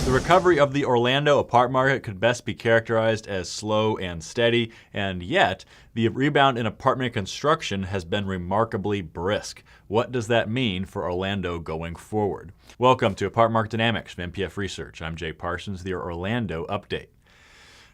The recovery of the Orlando apartment market could best be characterized as slow and steady, and yet the rebound in apartment construction has been remarkably brisk. What does that mean for Orlando going forward? Welcome to Apartment Market Dynamics from NPF Research. I'm Jay Parsons, the Orlando Update.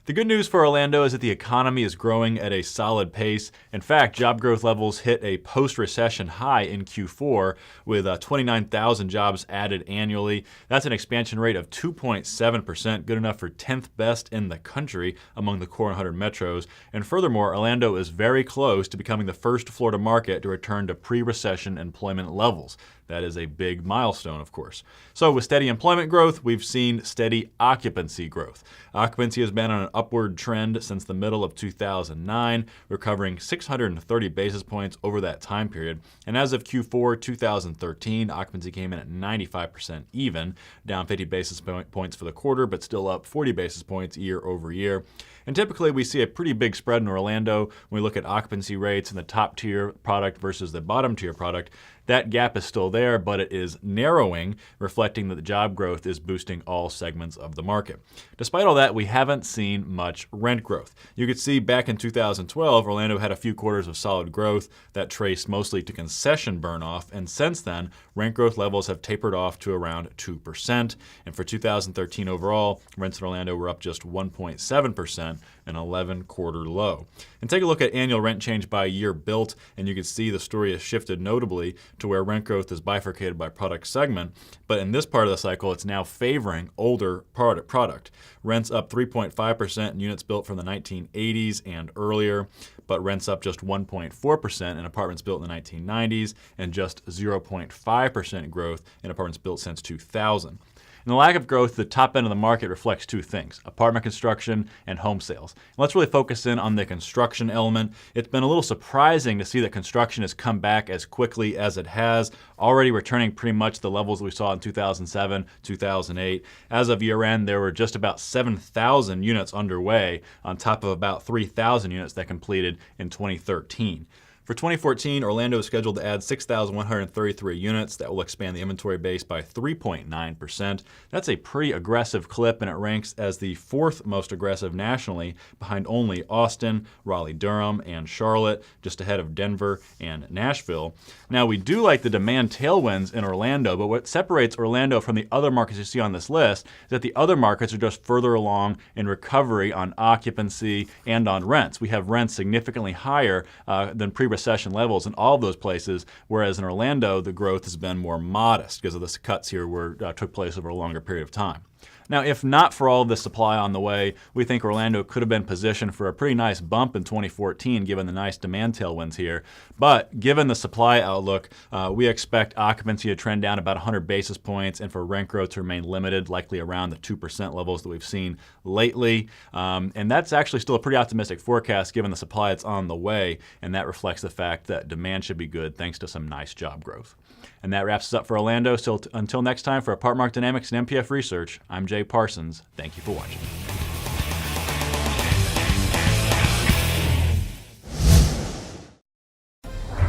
The good news for Orlando is that the economy is growing at a solid pace. In fact, job growth levels hit a post-recession high in Q4 with 29,000 jobs added annually. That's an expansion rate of 2.7%, good enough for 10th best in the country among the core 100 metros. And furthermore, Orlando is very close to becoming the first Florida market to return to pre-recession employment levels. That is a big milestone, of course. So with steady employment growth, we've seen steady occupancy growth. Occupancy has been on an upward trend since the middle of 2009, recovering 630 basis points over that time period. And as of Q4 2013, occupancy came in at 95% even, down 50 basis points for the quarter, but still up 40 basis points year over year. And typically we see a pretty big spread in Orlando when we look at occupancy rates in the top tier product versus the bottom tier product. That gap is still there, but it is narrowing, reflecting that the job growth is boosting all segments of the market. Despite all that, we haven't seen much rent growth. You could see back in 2012, Orlando had a few quarters of solid growth that traced mostly to concession burn-off, and since then, rent growth levels have tapered off to around 2%. And for 2013 overall, rents in Orlando were up just 1.7%, an 11-quarter low. And take a look at annual rent change by year built, and you can see the story has shifted notably to where rent growth is bifurcated by product segment. But in this part of the cycle, it's now favoring older product. Rents up 3.5% in units built from the 1980s and earlier, but rents up just 1.4% in apartments built in the 1990s and just 0.5% growth in apartments built since 2000. And the lack of growth at the top end of the market reflects two things: apartment construction and home sales. And let's really focus in on the construction element. It's been a little surprising to see that construction has come back as quickly as it has, already returning pretty much the levels we saw in 2007, 2008. As of year end, there were just about 7,000 units underway on top of about 3,000 units that completed in 2013. For 2014, Orlando is scheduled to add 6,133 units. That will expand the inventory base by 3.9%. That's a pretty aggressive clip, and it ranks as the fourth most aggressive nationally, behind only Austin, Raleigh-Durham, and Charlotte, just ahead of Denver and Nashville. Now, we do like the demand tailwinds in Orlando, but what separates Orlando from the other markets you see on this list is that the other markets are just further along in recovery on occupancy and on rents. We have rents significantly higher than pre-recession levels in all of those places, whereas in Orlando, the growth has been more modest because of the cuts here took place over a longer period of time. Now, if not for all of the supply on the way, we think Orlando could have been positioned for a pretty nice bump in 2014, given the nice demand tailwinds here. But given the supply outlook, we expect occupancy to trend down about 100 basis points and for rent growth to remain limited, likely around the 2% levels that we've seen lately. And that's actually still a pretty optimistic forecast given the supply that's on the way, and that reflects the fact that demand should be good thanks to some nice job growth. And that wraps us up for Orlando. So until next time, for Apartment Market Dynamics and NPF Research, I'm Jay Parsons. Thank you for watching.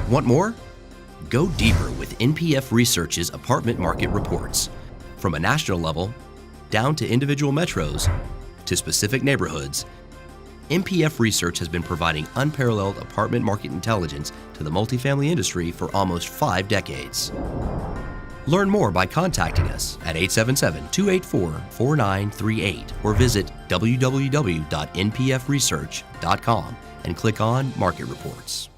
Want more? Go deeper with NPF Research's apartment market reports. From a national level, down to individual metros, to specific neighborhoods, NPF Research has been providing unparalleled apartment market intelligence to the multifamily industry for almost 5 decades. Learn more by contacting us at 877-284-4938 or visit www.npfresearch.com and click on Market Reports.